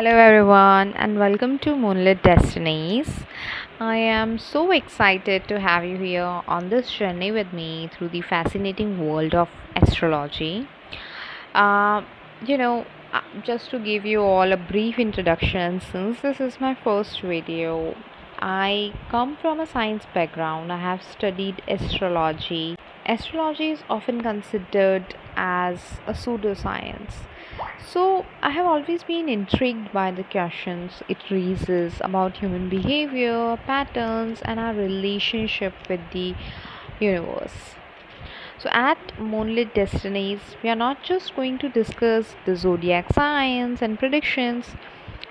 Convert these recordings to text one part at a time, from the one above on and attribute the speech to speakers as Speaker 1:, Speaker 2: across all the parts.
Speaker 1: Hello, everyone, and welcome to Moonlit Destinies. I am so excited to have you here on this journey with me through the fascinating world of astrology. Uh, you know, just to give you all a brief introduction, since this is my first video, I come from a science background. I have studied astrology. Astrology is often considered as a pseudoscience. So, I have always been intrigued by the questions it raises about human behavior, patterns, and our relationship with the universe. So, at Moonlit Destinies, we are not just going to discuss the zodiac signs and predictions,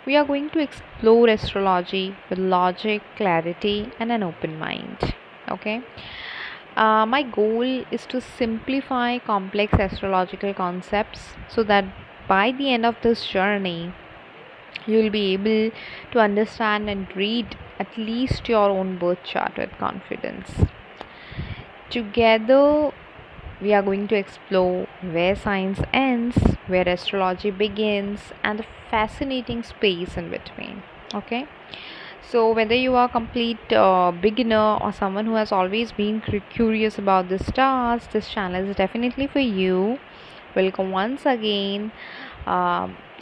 Speaker 1: we are going to explore astrology with logic, clarity, and an open mind. Okay, my goal is to simplify complex astrological concepts so that by the end of this journey, you'll be able to understand and read at least your own birth chart with confidence. Together, we are going to explore where science ends, where astrology begins, and the fascinating space in between. Okay, so whether you are a complete beginner or someone who has always been curious about the stars, this channel is definitely for you. Welcome once again.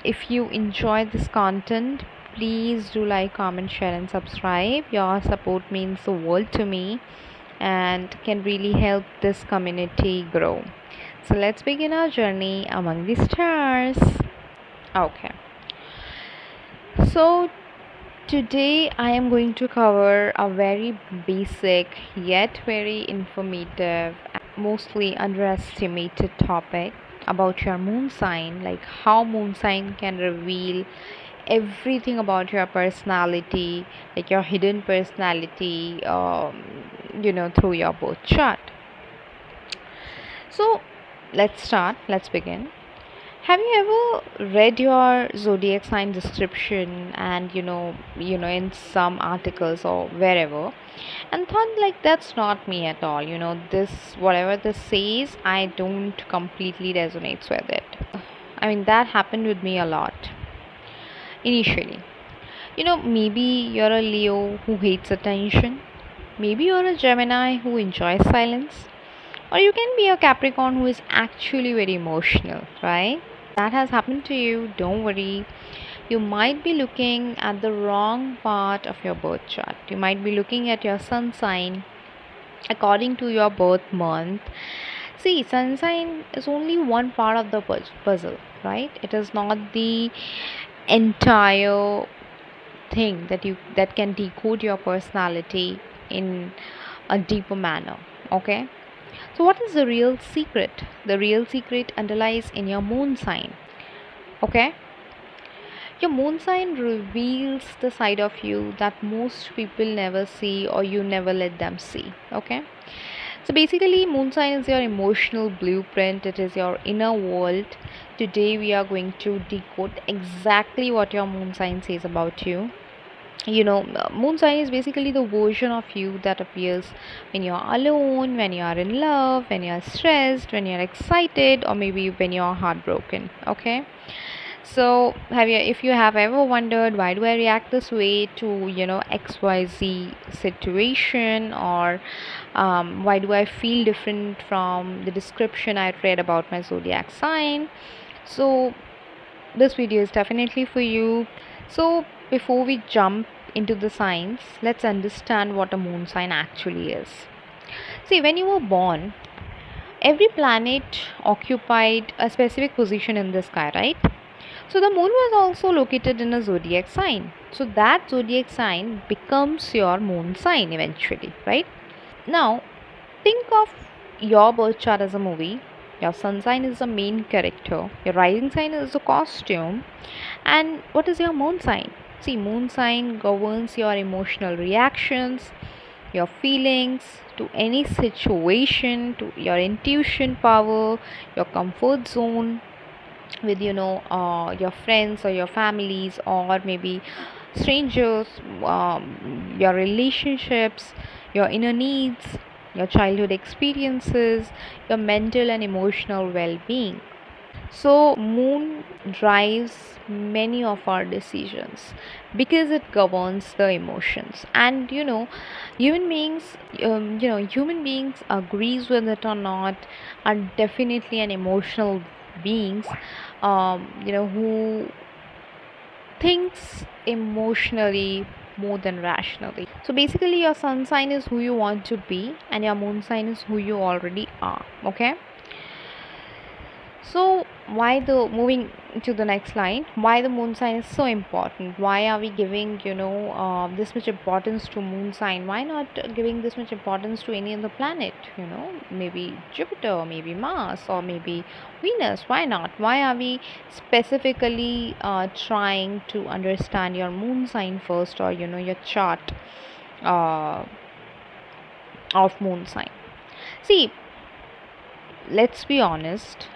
Speaker 1: If you enjoy this content, please do like, comment, share, and subscribe. Your support means the world to me and can really help this community grow. So let's begin our journey among the stars. Okay. So today I am going to cover a very basic yet very informative, mostly underestimated topic about your moon sign, like how moon sign can reveal everything about your personality, like your hidden personality, through your birth chart. So let's begin. Have you ever read your zodiac sign description and in some articles or wherever and thought like that's not me at all, this whatever this says I don't completely resonates with it. I mean, that happened with me a lot initially. Maybe you're a Leo who hates attention, maybe you're a Gemini who enjoys silence, or you can be a Capricorn who is actually very emotional, right? That has happened to you, don't worry. You might be looking at the wrong part of your birth chart. You might be looking at your sun sign according to your birth month. See, sun sign is only one part of the puzzle, right? It is not the entire thing that can decode your personality in a deeper manner. Okay, so what is the real secret? The real secret underlies in your moon sign. Okay, your moon sign reveals the side of you that most people never see or you never let them see. Okay, so basically, moon sign is your emotional blueprint, it is your inner world. Today, we are going to decode exactly what your moon sign says about you. Moon sign is basically the version of you that appears when you're alone, when you are in love, when you're stressed, when you're excited, or maybe when you're heartbroken. Okay, so if you have ever wondered why do I react this way to XYZ situation, or why do I feel different from the description I read about my zodiac sign, so this video is definitely for you. So before we jump into the signs, let's understand what a moon sign actually is. See, when you were born, every planet occupied a specific position in the sky, right? So the moon was also located in a zodiac sign. So that zodiac sign becomes your moon sign eventually, right? Now, think of your birth chart as a movie. Your sun sign is the main character, your rising sign is the costume, and what is your moon sign? See, moon sign governs your emotional reactions, your feelings to any situation, to your intuition power, your comfort zone with your friends or your families, or maybe strangers, your relationships, your inner needs, your childhood experiences, your mental and emotional well-being. So moon drives many of our decisions because it governs the emotions. And human beings, human beings, agrees with it or not, are definitely an emotional beings, who thinks emotionally more than rationally. So basically, your sun sign is who you want to be, and your moon sign is who you already are. Okay. So why the moving to the next line? Why the moon sign is so important? Why are we giving this much importance to moon sign? Why not giving this much importance to any other planet? Maybe Jupiter, maybe Mars, or maybe Venus. Why not? Why are we specifically trying to understand your moon sign first, or your chart uh, of moon sign? See, let's be honest,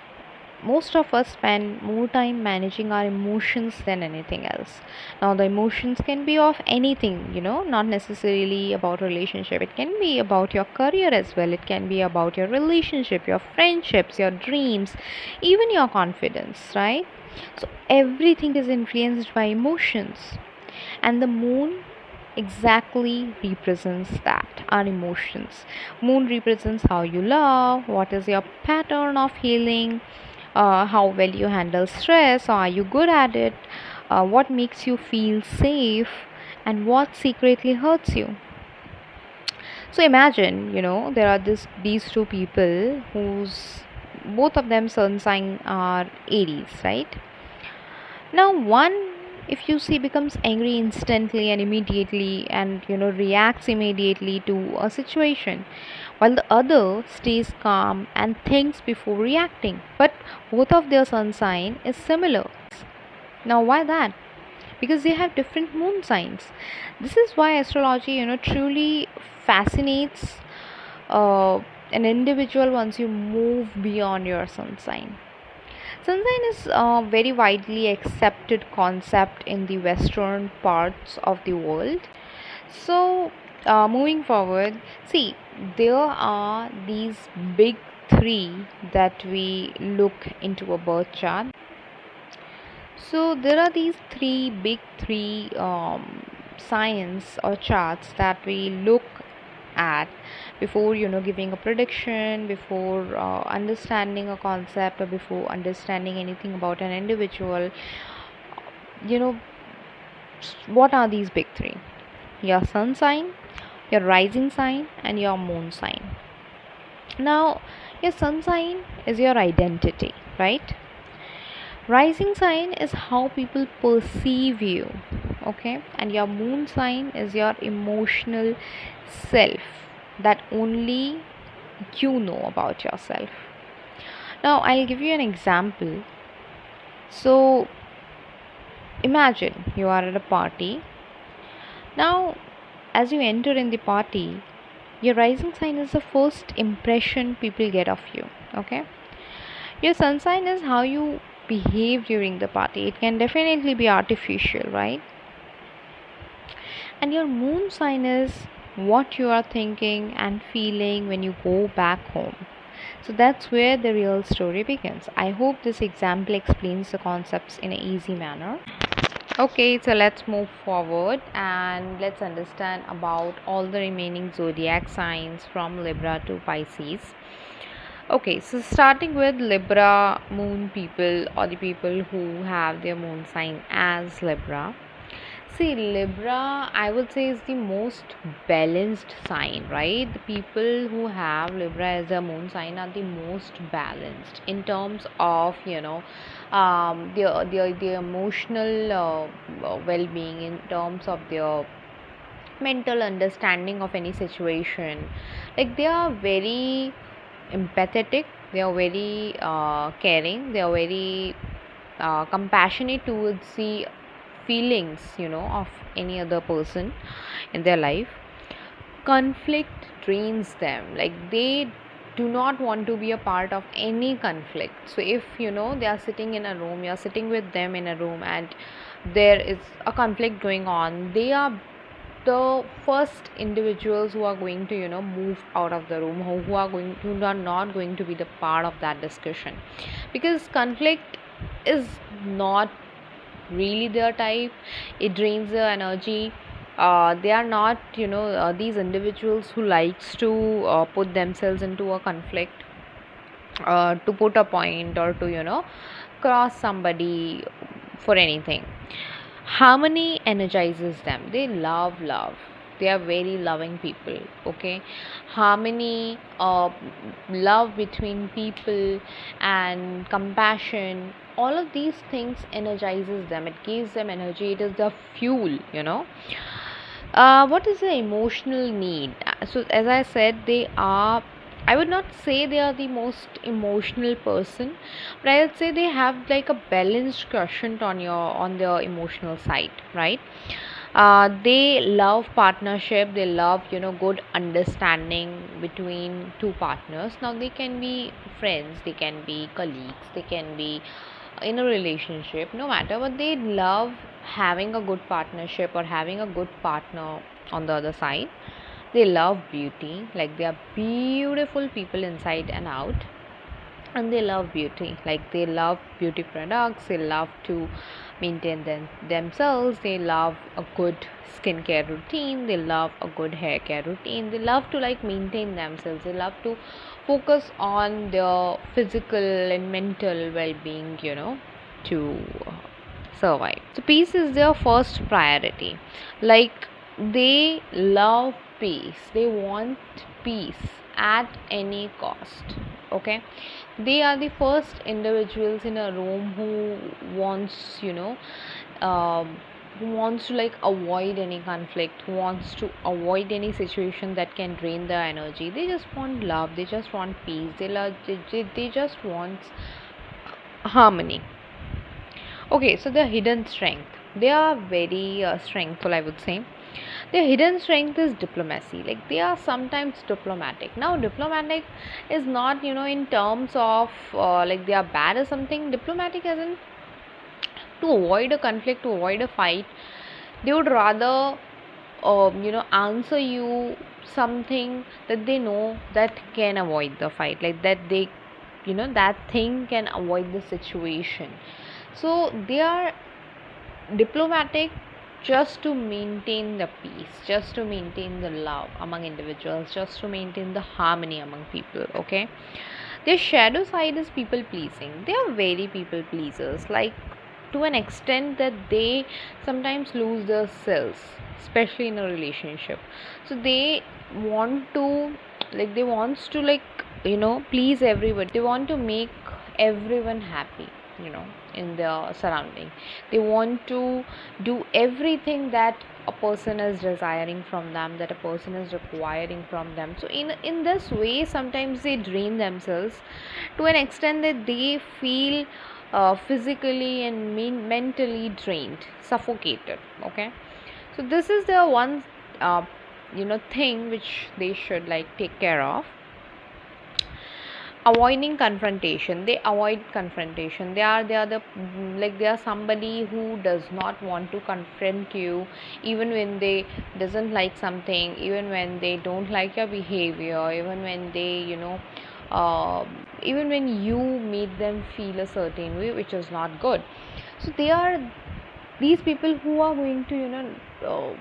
Speaker 1: most of us spend more time managing our emotions than anything else. Now the emotions can be of anything, not necessarily about relationship. It can be about your career as well. It can be about your relationship, your friendships, your dreams, even your confidence, right? So everything is influenced by emotions, and the moon exactly represents that, our emotions. Moon represents how you love, what is your pattern of healing, how well you handle stress, or are you good at it, what makes you feel safe, and what secretly hurts you. So imagine, there are these two people whose both of them sun sign are Aries, right? Now one, if you see, becomes angry instantly and immediately, and reacts immediately to a situation, while the other stays calm and thinks before reacting. But both of their sun sign is similar. Now why that? Because they have different moon signs. This is why astrology, truly fascinates uh, an individual once you move beyond your sun sign. Sun sign is a very widely accepted concept in the western parts of the world. So, moving forward, see, there are these big three that we look into a birth chart. So, there are these three signs or charts that we look at before giving a prediction, before understanding a concept, or before understanding anything about an individual. you know what are these big three? Your sun sign, your rising sign, and your moon sign. Now your sun sign is your identity, right? Rising sign is how people perceive you, okay? And your moon sign is your emotional self, that only you know about yourself. Now I'll give you an example. So imagine you are at a party. Now as you enter in the party, your rising sign is the first impression people get of you, okay? Your sun sign is how you behave during the party. It can definitely be artificial, right? And your moon sign is what you are thinking and feeling when you go back home. So that's where the real story begins. I hope this example explains the concepts in an easy manner. Okay, so let's move forward and let's understand about all the remaining zodiac signs from Libra to Pisces. Okay, so starting with Libra moon people, or the people who have their moon sign as Libra. See, Libra, I would say, is the most balanced sign, right? The people who have Libra as a moon sign are the most balanced in terms of, their emotional well-being, in terms of their mental understanding of any situation. Like they are very empathetic, they are very caring, they are very compassionate towards the feelings of any other person in their life. Conflict drains them, like they do not want to be a part of any conflict. So if they are sitting in a room, you're sitting with them in a room, and there is a conflict going on, they are the first individuals who are going to move out of the room, who are not going to be the part of that discussion, because conflict is not really their type. It drains their energy. They are not these individuals who likes to put themselves into a conflict, to put a point, or to cross somebody for anything. Harmony energizes them. They love. They are very loving people. Okay, harmony, love between people, and compassion, all of these things energizes them. It gives them energy. It is the fuel. What is the emotional need? So, as I said, they are. I would not say they are the most emotional person, but I would say they have like a balanced quotient on their emotional side, right? They love partnership. They love good understanding between two partners. Now they can be friends, they can be colleagues, they can be in a relationship, no matter, but they love having a good partnership or having a good partner on the other side. They love beauty, like they are beautiful people inside and out. And they love beauty, like they love beauty products. They love to maintain themselves. They love a good skincare routine. They love a good hair care routine. They love to like maintain themselves. They love to focus on their physical and mental well-being, to survive. So peace is their first priority. Like they love peace. They want peace at any cost. Okay, they are the first individuals in a room who wants who wants to like avoid any conflict, who wants to avoid any situation that can drain their energy. They just want love, they just want peace, they just want harmony. Okay, so the hidden strength, they are very strengthful, I would say. Their hidden strength is diplomacy. Like they are sometimes diplomatic. Now, diplomatic is not in terms of like they are bad or something. Diplomatic as in to avoid a conflict, to avoid a fight. They would rather answer you something that they know that can avoid the fight, like that they that thing can avoid the situation. So they are diplomatic just to maintain the peace, just to maintain the love among individuals, just to maintain the harmony among people. Okay, their shadow side is people pleasing. They are very people pleasers, like to an extent that they sometimes lose their selves, especially in a relationship. So they want to they wants to please everybody. They want to make everyone happy, in their surrounding. They want to do everything that a person is desiring from them, that a person is requiring from them. So in this way, sometimes they drain themselves to an extent that they feel physically and mentally drained, suffocated. Okay, so this is the one thing which they should like take care of. Avoiding confrontation, they avoid confrontation. They are the they are somebody who does not want to confront you, even when they doesn't like something, even when they don't like your behavior, even when they uh, even when you made them feel a certain way which is not good. So they are these people who are going to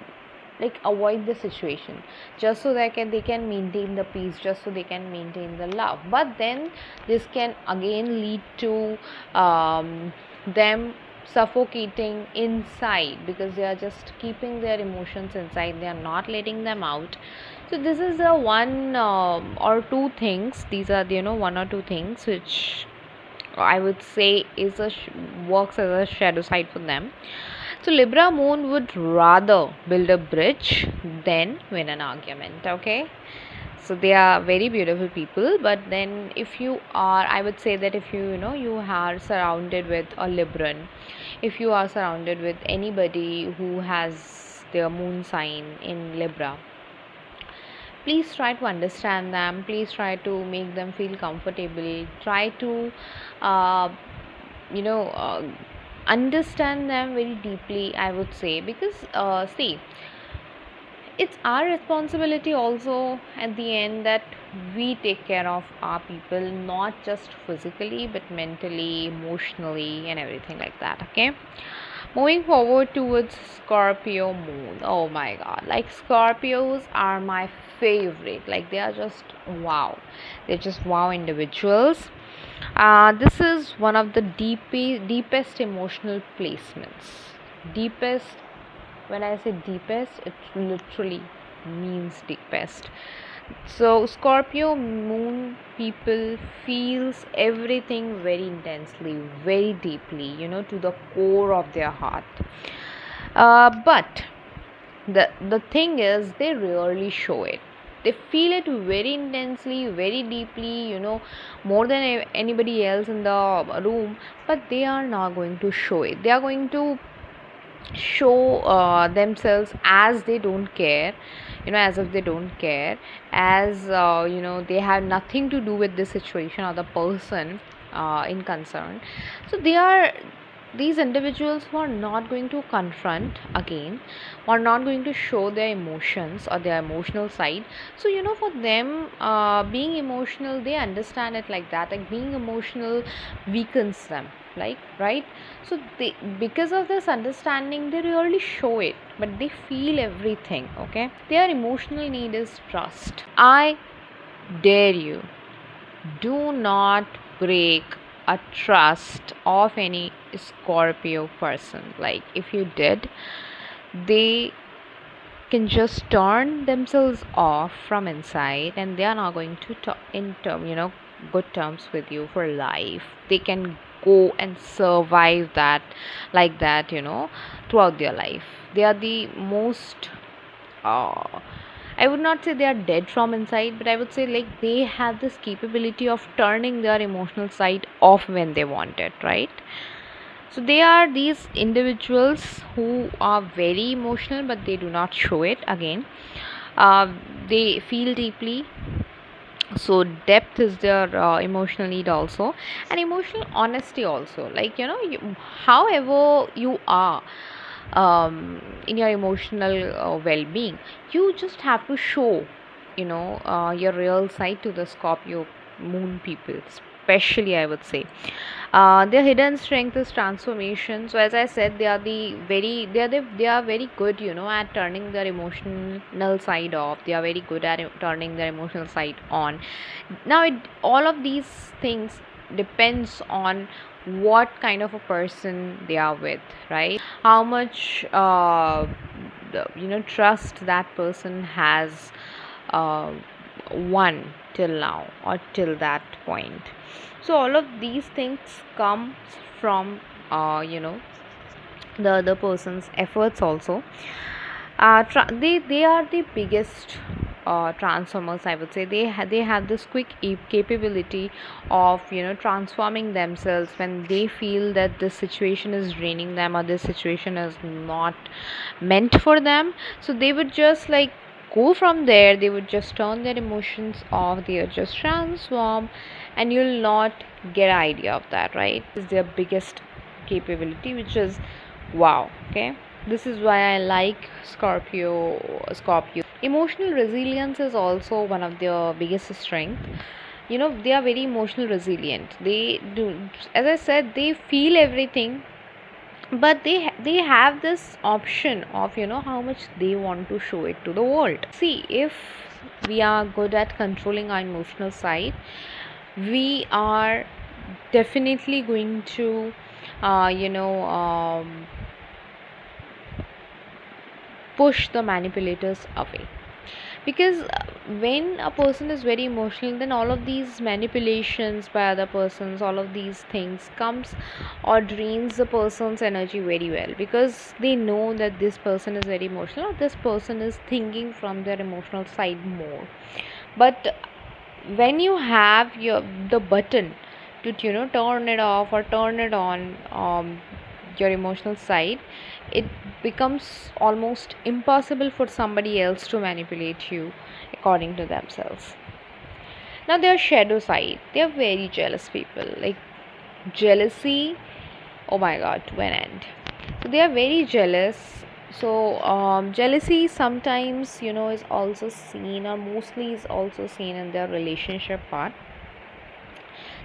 Speaker 1: avoid the situation, just so that they can maintain the peace, just so they can maintain the love. But then this can again lead to them suffocating inside, because they are just keeping their emotions inside, they are not letting them out. So this is the one or two things. These are the one or two things which I would say is works as a shadow side for them. So Libra moon would rather build a bridge than win an argument. Okay. So they are very beautiful people, but then if you are, I would say that if you are surrounded with a Libran, if you are surrounded with anybody who has their moon sign in Libra, please try to understand them. Please try to make them feel comfortable. Try to uh, you know uh, understand them very deeply, I would say. Because see, it's our responsibility also at the end that we take care of our people, not just physically but mentally, emotionally, and everything like that. Okay, moving forward towards Scorpio moon. Oh my god, like Scorpios are my favorite. Like they are just wow. They're just wow individuals. This is one of the deepest emotional placements. Deepest, when I say deepest, it literally means deepest. So Scorpio moon people feels everything very intensely, very deeply, to the core of their heart. But the thing is, they rarely show it. They feel it very intensely, very deeply, more than anybody else in the room, but they are not going to show it. They are going to show themselves as they don't care, as if they don't care, as they have nothing to do with the situation or the person in concern. So they are these individuals who are not going to confront again, or not going to show their emotions or their emotional side. So for them, being emotional, they understand it like that, like being emotional weakens them, like, right? So they, because of this understanding, they really show it, but they feel everything. Okay, their emotional need is trust. I dare you, do not break a trust of any Scorpio person. Like if you did, they can just turn themselves off from inside, and they are not going to in term good terms with you for life. They can go and survive that, like that, throughout their life. They are the most I would not say they are dead from inside, but I would say like they have this capability of turning their emotional side off when they want it, right? So they are these individuals who are very emotional, but they do not show it again. They feel deeply. So depth is their emotional need also, and emotional honesty also. Like however you are in your emotional well-being, you just have to show your real side to the Scorpio moon people, especially, I would say. Their hidden strength is transformation. So as I said, they are very good, at turning their emotional side off. They are very good at turning their emotional side on. Now all of these things depends on what kind of a person they are with, right? How much trust that person has uh, won till now, or till that point. So all of these things come from the other person's efforts also. They are the biggest transformers, I would say. They have this quick capability of transforming themselves when they feel that this situation is draining them, or this situation is not meant for them. So they would just like go from there. They would just turn their emotions off, they would just transform, and you'll not get an idea of that, right? Is their biggest capability, which is wow. Okay, this is why I like Scorpio. Emotional resilience is also one of their biggest strength. They are very emotional resilient. They do, as I said, they feel everything, but they have this option of how much they want to show it to the world. See, if we are good at controlling our emotional side, we are definitely going to uh, you know um, push the manipulators away. Because when a person is very emotional, then all of these manipulations by other persons, all of these things comes or drains the person's energy very well, because they know that this person is very emotional, or this person is thinking from their emotional side more. But when you have the button to turn it off or turn it on, your emotional side, it becomes almost impossible for somebody else to manipulate you according to themselves. Now their shadow side, they are very jealous people. Like jealousy, oh my god, to an end. So they are very jealous, So jealousy sometimes, is also seen, or mostly is also seen in their relationship part.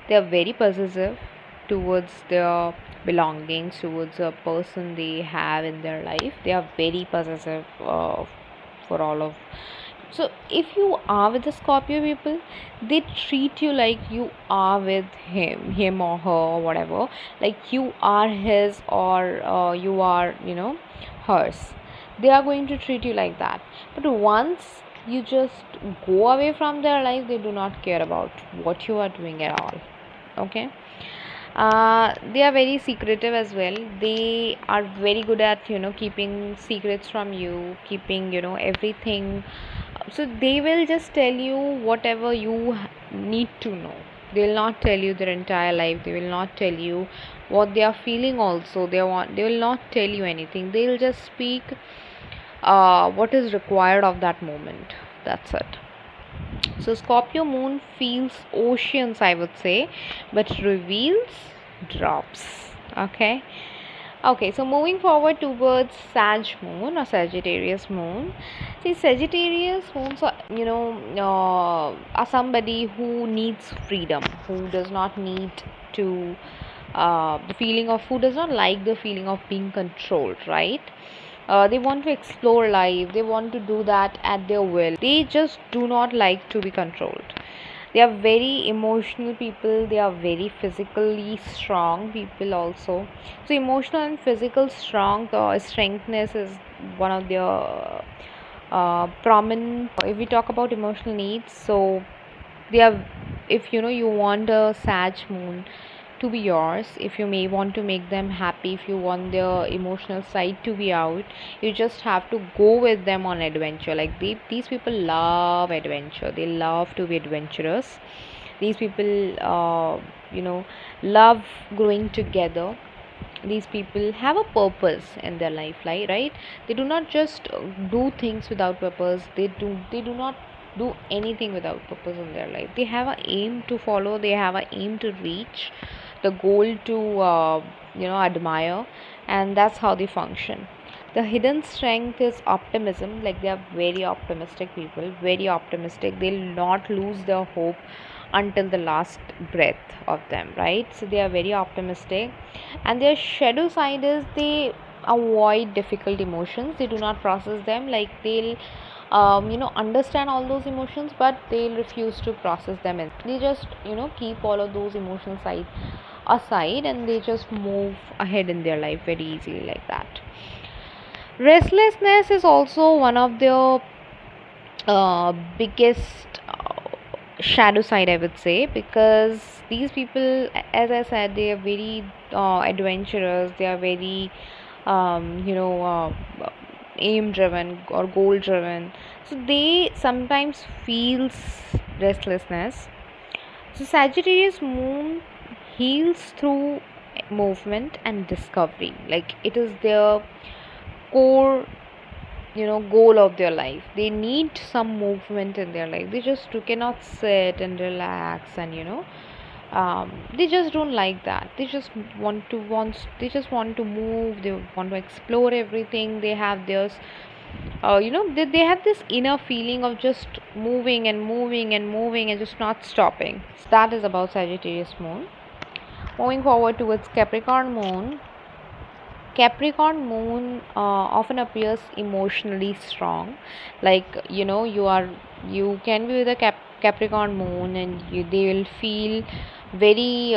Speaker 1: They are very possessive towards their belongings, towards a person they have in their life. They are very possessive for all of. So if you are with the Scorpio people, they treat you like you are with him or her or whatever, like you are his, or you are, hers. They are going to treat you like that. But once you just go away from their life, they do not care about what you are doing at all. Okay. They are very secretive as well. They are very good at, keeping secrets from you, keeping, everything. So they will just tell you whatever you need to know. They will not tell you their entire life. They will not tell you what they are feeling also. They will not tell you anything. They will just speak what is required of that moment. That's it. So Scorpio moon feels oceans, I would say, but reveals drops. Okay. Okay, so moving forward towards Sag moon or Sagittarius moon. See, Sagittarius moons are, are somebody who needs freedom, who does not need to, who does not like the feeling of being controlled, right? They want to explore life, they want to do that at their will. They just do not like to be controlled. They are very emotional people, they are very physically strong people also. So emotional and physical strengthness is one of their prominent. If we talk about emotional needs, so they are, if you want a Sag moon to be yours, if you may want to make them happy, if you want their emotional side to be out, you just have to go with them on adventure. Like these people love adventure, they love to be adventurous. These people love growing together. These people have a purpose in their life, like, right? They do not just do things without purpose. They do not do anything without purpose in their life. They have an aim to follow, they have an aim to reach, the goal to admire, and that's how they function. The hidden strength is optimism. Like they are very optimistic people, very optimistic. They'll not lose their hope until the last breath of them, right? So they are very optimistic. And their shadow side is they avoid difficult emotions, they do not process them. Like they'll understand all those emotions, but they'll refuse to process them, and they just keep all of those emotional side aside, and they just move ahead in their life very easily, like that. Restlessness is also one of their biggest shadow side, I would say, because these people, as I said, they are very adventurous. They are very aim driven or goal driven. So they sometimes feels restlessness. So Sagittarius moon heals through movement and discovery. Like it is their core goal of their life. They need some movement in their life. They just cannot sit and relax, and they just don't like that. They just want to move, they want to explore everything. They have this they have this inner feeling of just moving and moving and moving and just not stopping. So that is about Sagittarius moon. Moving forward towards Capricorn moon. Capricorn moon often appears emotionally strong. Like you can be with a Capricorn moon, and they will feel very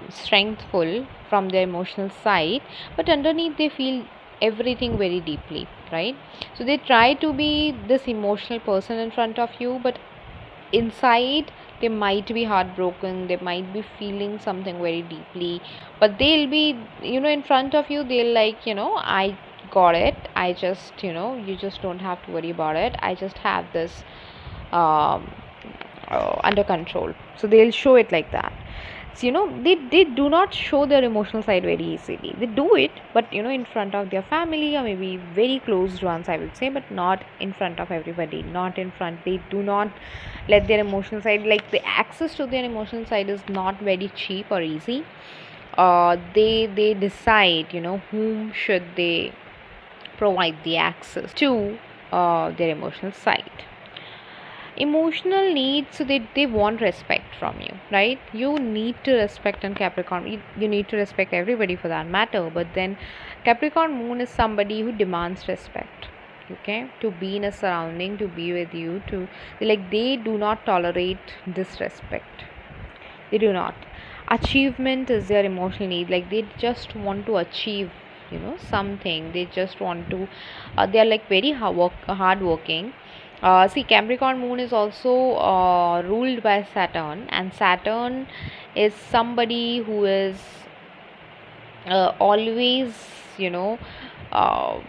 Speaker 1: strengthful from their emotional side, but underneath they feel everything very deeply, right? So they try to be this emotional person in front of you, but inside they might be heartbroken, they might be feeling something very deeply, but they'll be in front of you, they'll like, I got it, I just you just don't have to worry about it, I just have this um, under control. So they'll show it like that. So they do not show their emotional side very easily. They do it, but in front of their family, or maybe very close ones, I would say, but not in front of everybody, not in front. They do not let their emotional side, like the access to their emotional side is not very cheap or easy. They decide whom should they provide the access to their emotional side. Emotional needs, so they want respect from you, right? You need to respect, and Capricorn, you need to respect everybody for that matter, but then Capricorn moon is somebody who demands respect, okay, to be in a surrounding, to be with you, to like, they do not tolerate disrespect. They do not. Achievement is their emotional need, like they just want to achieve, something. They just want to, they are like very hard working. See, Capricorn moon is also ruled by Saturn, and Saturn is somebody who is always, you know uh,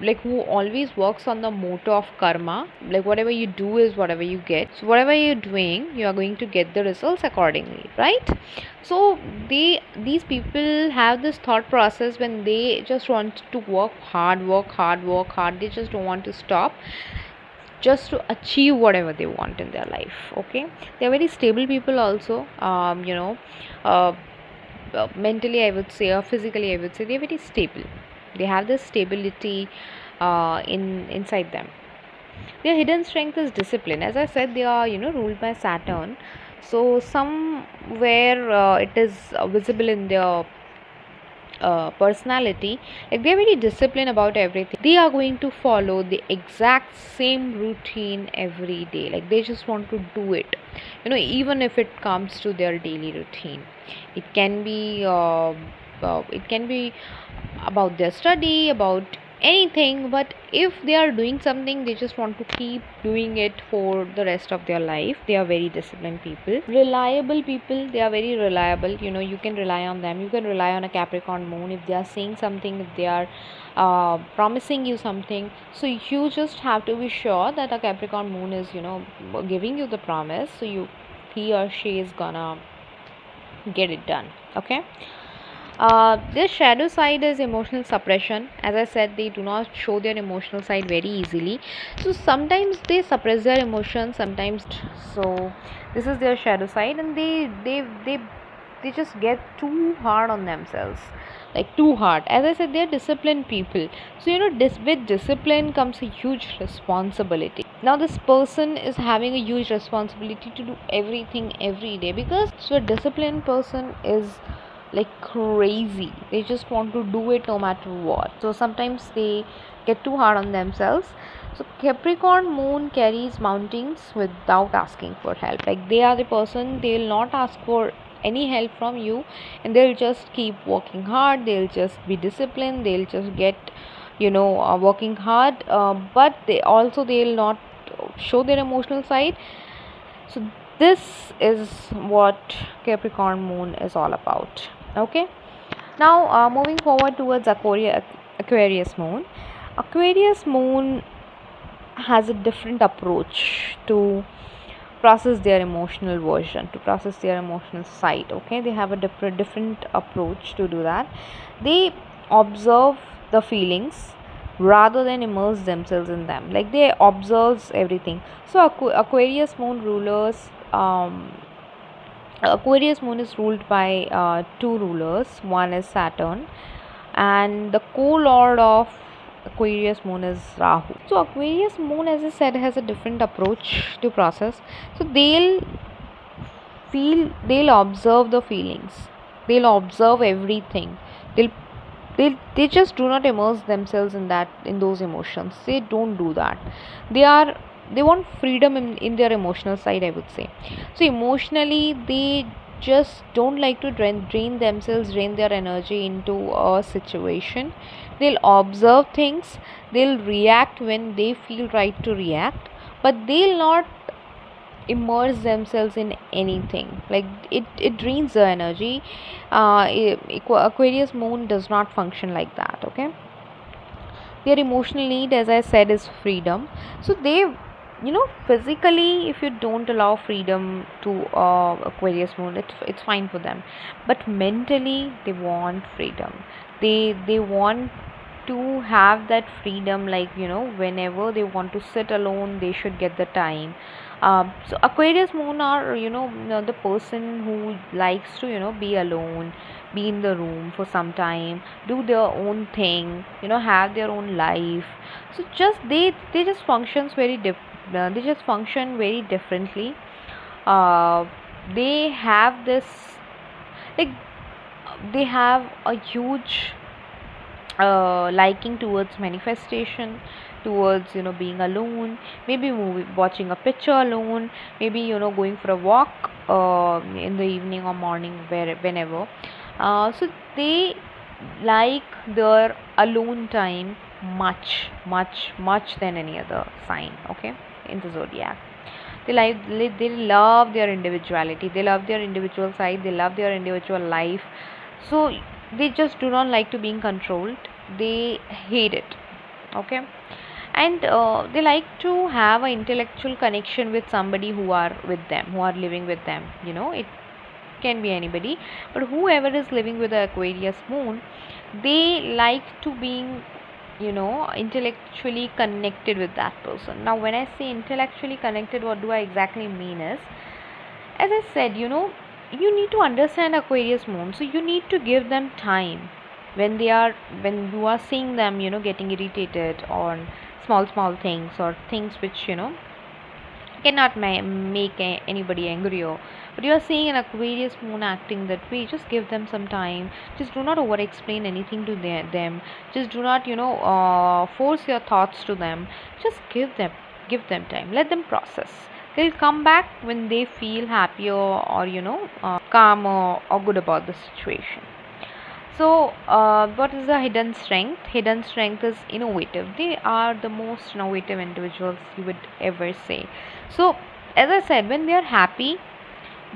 Speaker 1: like who always works on the motto of karma, like whatever you do is whatever you get. So whatever you're doing, you are going to get the results accordingly, right? So these people have this thought process when they just want to work hard. They just don't want to stop, just to achieve whatever they want in their life. Okay, they're very stable people also. Uh, Mentally I would say, or physically I would say, they're very stable. They have this stability in inside them. Their hidden strength is discipline. As I said, they are, ruled by Saturn. So somewhere it is visible in their personality. Like, they're very disciplined about everything. They are going to follow the exact same routine every day. Like, they just want to do it, even if it comes to their daily routine. It can be about their study, about anything, but if they are doing something, they just want to keep doing it for the rest of their life. They are very disciplined people, reliable people. They are very reliable. You can rely on them. You can rely on a Capricorn moon. If they are saying something, if they are promising you something, so you just have to be sure that a Capricorn moon is, giving you the promise, so he or she is gonna get it done. Okay. Their shadow side is emotional suppression. As I said, they do not show their emotional side very easily. So sometimes they suppress their emotions, sometimes. So this is their shadow side, and they just get too hard on themselves, like too hard. As I said, they're disciplined people. So with discipline comes a huge responsibility. Now this person is having a huge responsibility to do everything every day, because so a disciplined person is like crazy. They just want to do it no matter what. So sometimes they get too hard on themselves. So Capricorn moon carries mountains without asking for help. Like, they are the person, they will not ask for any help from you, and they'll just keep working hard. They'll just be disciplined. They'll just get, working hard, but they'll not show their emotional side. So this is what Capricorn moon is all about. Okay, now moving forward towards Aquarius moon. Aquarius moon has a different approach to process their emotional version, to process their emotional side. Okay, they have a different approach to do that. They observe the feelings rather than immerse themselves in them. Like, they observe everything. So Aquarius moon rulers, Aquarius moon is ruled by two rulers. One is Saturn, and the co-lord of Aquarius moon is Rahu. So Aquarius moon, as I said, has a different approach to process. So they'll observe the feelings, they'll observe everything. They just do not immerse themselves in those emotions. They don't do that. They want freedom in their emotional side, I would say. So emotionally, they just don't like to drain themselves, drain their energy into a situation. They'll observe things, they'll react when they feel right to react, but they'll not immerse themselves in anything. Like, it drains the energy. Aquarius moon does not function like that. Okay, their emotional need, as I said, is freedom. So they, physically, if you don't allow freedom to Aquarius moon, it's fine for them, but mentally they want freedom. They want to have that freedom. Like, whenever they want to sit alone, they should get the time. So Aquarius moon are, the person who likes to, be alone, be in the room for some time, do their own thing, have their own life. So just they just functions very they just function very differently. uh, they have this, like, they have a huge liking towards manifestation, towards being alone, maybe watching a picture alone, maybe going for a walk in the evening or morning, whenever. So they like their alone time much, much, much than any other sign, okay, in the zodiac. They love their individuality, they love their individual side, they love their individual life. So they just do not like to being controlled, they hate it, okay. And they like to have an intellectual connection with somebody who are with them, who are living with them. It can be anybody, but whoever is living with the Aquarius moon, they like to being intellectually connected with that person. Now when I say intellectually connected, what do I exactly mean is, as I said, you need to understand Aquarius moon, so you need to give them time. When you are seeing them getting irritated on small small things, or things which cannot make anybody angrier, but you are seeing an Aquarius moon acting that way, just give them some time. Just do not over explain anything to them. Just do not force your thoughts to them. Just give them time, let them process. They'll come back when they feel happier, or calmer or good about the situation. So, what is the hidden strength? Hidden strength is innovative. They are the most innovative individuals you would ever say. So, as I said, when they are happy,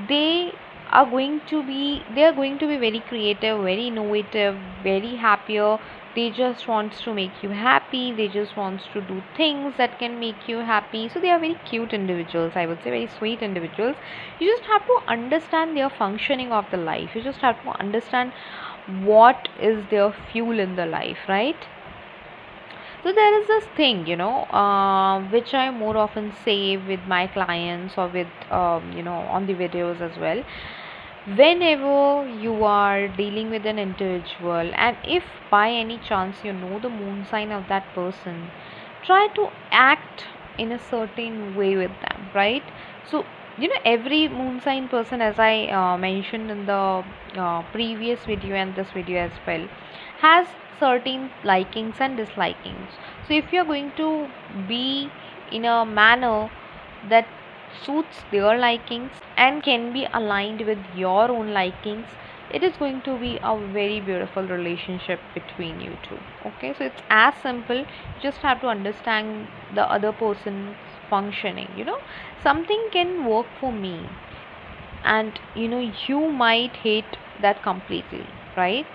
Speaker 1: they they are going to be very creative, very innovative, very happier. They just wants to make you happy. They just wants to do things that can make you happy. So they are very cute individuals, I would say, very sweet individuals. You just have to understand their functioning of the life. You just have to understand what is their fuel in the life, right? So there is this thing, which I more often say with my clients, or with on the videos as well. Whenever you are dealing with an individual, and if by any chance you know the moon sign of that person, try to act in a certain way with them, right? So every moon sign person, as I mentioned in the previous video and this video as well, has certain likings and dislikings. So if you're going to be in a manner that suits their likings and can be aligned with your own likings, it is going to be a very beautiful relationship between you two, okay. So it's as simple. You just have to understand the other person's functioning. Something can work for me, and you might hate that completely, right?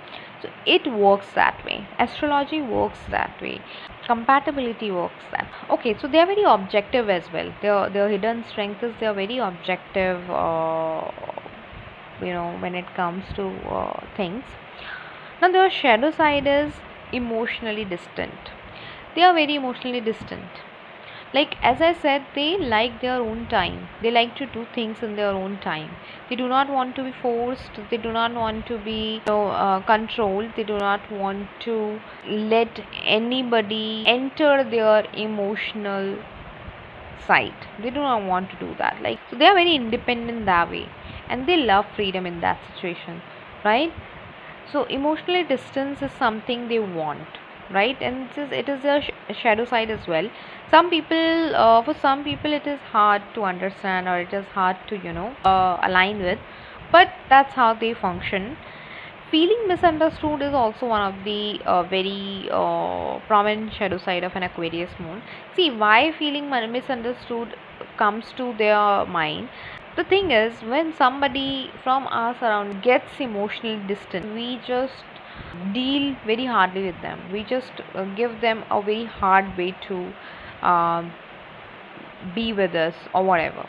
Speaker 1: So it works that way, astrology works that way, compatibility works that. Okay, so they are very objective as well. Their hidden strength is they are very objective, when it comes to things. Now their shadow side is emotionally distant. They are very emotionally distant. Like, as I said, they like their own time. They like to do things in their own time. They do not want to be forced. They do not want to be controlled. They do not want to let anybody enter their emotional side. They do not want to do that. Like, so they are very independent that way, and they love freedom in that situation, right? So emotionally distance is something they want, right? And it is a shadow side as well. Some people, for some people it is hard to understand, or it is hard to align with, but that's how they function. Feeling misunderstood is also one of the very prominent shadow side of an Aquarius moon. See, why feeling misunderstood comes to their mind. The thing is, when somebody from our surrounding gets emotionally distant, we just deal very hardly with them. We just give them a very hard way to um, be with us, or whatever,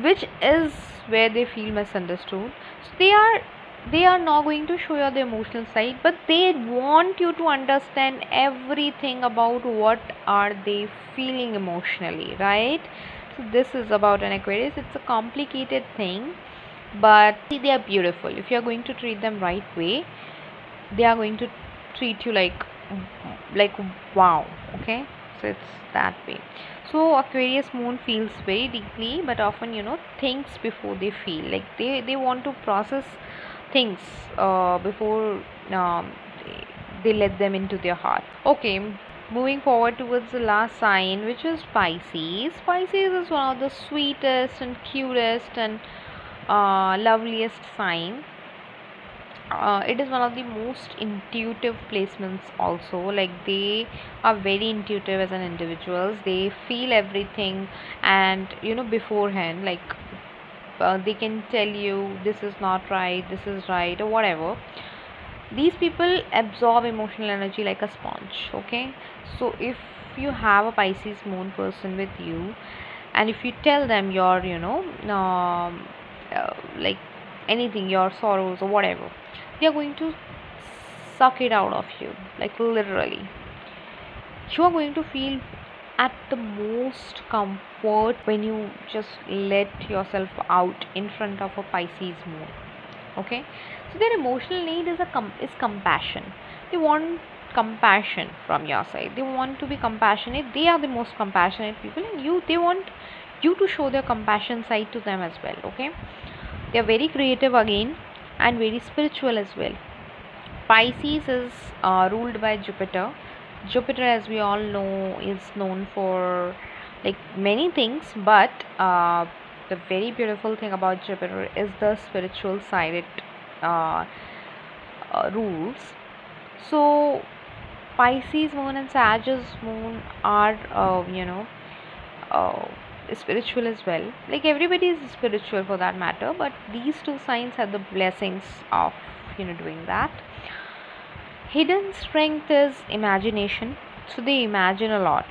Speaker 1: which is where they feel misunderstood. So they are not going to show you the emotional side, but they want you to understand everything about what are they feeling emotionally, right? So this is about an Aquarius. It's a complicated thing, but see, they are beautiful. If you are going to treat them right way, they are going to treat you like wow. Okay, so it's that way. So Aquarius moon feels very deeply, but often thinks before they feel. Like they want to process things before they let them into their heart. Okay, moving forward towards the last sign, which is Pisces. Pisces is one of the sweetest and cutest and loveliest sign. It is one of the most intuitive placements also. Like they are very intuitive as an individuals. They feel everything, and beforehand, like they can tell you this is not right, this is right, or whatever. These people absorb emotional energy like a sponge. Okay, so if you have a Pisces moon person with you, and if you tell them your like anything, your sorrows or whatever, they are going to suck it out of you, like literally. You are going to feel at the most comfort when you just let yourself out in front of a Pisces moon. Okay, so their emotional need is compassion. They want compassion from your side. They want to be compassionate. They are the most compassionate people, and they want you to show their compassion side to them as well. Okay, they are very creative again, and very spiritual as well. Pisces is ruled by Jupiter. Jupiter, as we all know, is known for like many things, but the very beautiful thing about Jupiter is the spiritual side it uh, rules. So, Pisces moon and Sagittarius moon are, uh, spiritual as well. Like everybody is spiritual for that matter, but these two signs have the blessings of doing that. Hidden strength is imagination. So they imagine a lot.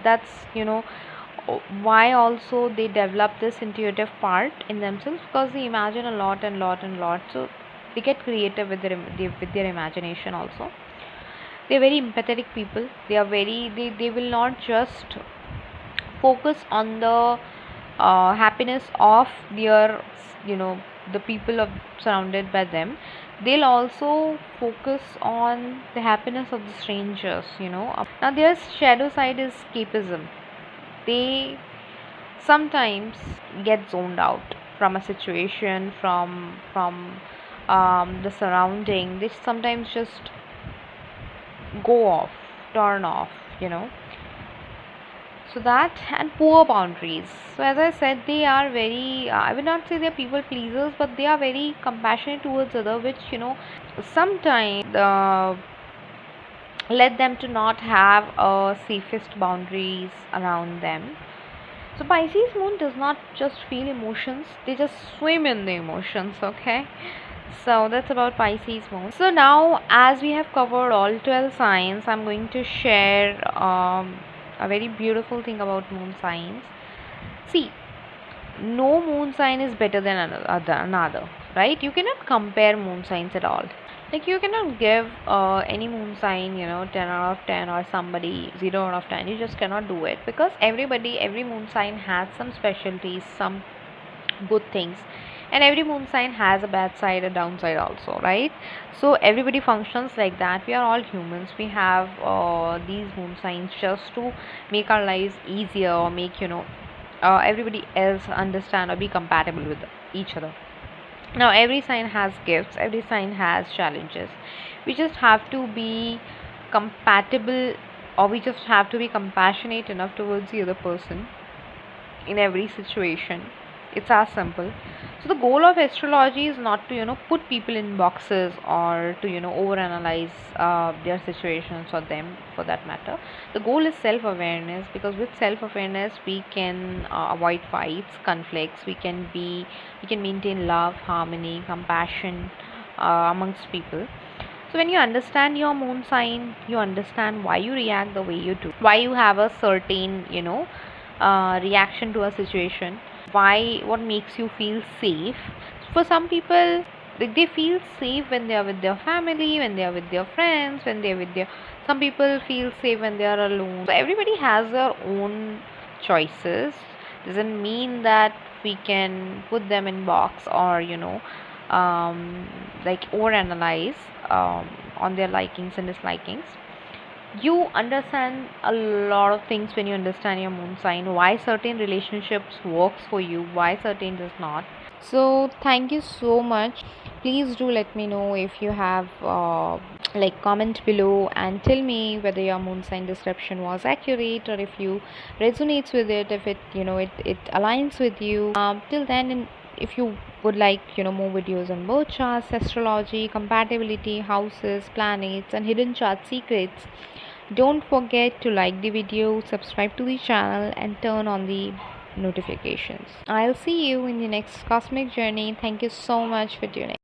Speaker 1: That's why also they develop this intuitive part in themselves, because they imagine a lot and lot and lot. So they get creative with their imagination also. They're very empathetic people. They will not just focus on the happiness of their the people of surrounded by them. They'll also focus on the happiness of the strangers. Now their shadow side is escapism. They sometimes get zoned out from a situation, from the surrounding. They sometimes just go off, turn off, you know so that, and poor boundaries. So as I said, they are very I would not say they're people pleasers, but they are very compassionate towards other, which sometimes let them to not have a safest boundaries around them. So Pisces moon does not just feel emotions, they just swim in the emotions. Okay, so that's about Pisces moon. So now, as we have covered all 12 signs, I'm going to share a very beautiful thing about moon signs. See, no moon sign is better than another, right? You cannot compare moon signs at all. Like you cannot give any moon sign 10 out of 10, or somebody 0 out of 10. You just cannot do it, because every moon sign has some specialties, some good things, and every moon sign has a bad side, a downside also, right? So everybody functions like that. We are all humans. We have these moon signs just to make our lives easier, or make everybody else understand or be compatible with each other. Now every sign has gifts, every sign has challenges. We just have to be compatible, or we just have to be compassionate enough towards the other person in every situation. It's as simple. So the goal of astrology is not to put people in boxes, or to overanalyze their situations, or them for that matter. The goal is self-awareness, because with self-awareness we can avoid fights, conflicts. We can maintain love, harmony, compassion amongst people. So when you understand your moon sign, you understand why you react the way you do, why you have a certain reaction to a situation, why, what makes you feel safe. For some people, like they feel safe when they are with their family, when they are with their friends, when they are with their, some people feel safe when they are alone. So everybody has their own choices. Doesn't mean that we can put them in box, or like overanalyze on their likings and dislikings. You understand a lot of things when you understand your moon sign, why certain relationships works for you, why certain does not. So thank you so much. Please do let me know if you have like comment below and tell me whether your moon sign description was accurate, or if you resonates with it, if it aligns with you. Till then, if you would like more videos on birth charts, astrology, compatibility, houses, planets, and hidden chart secrets, don't forget to like the video, subscribe to the channel, and turn on the notifications. I'll see you in the next cosmic journey. Thank you so much for tuning.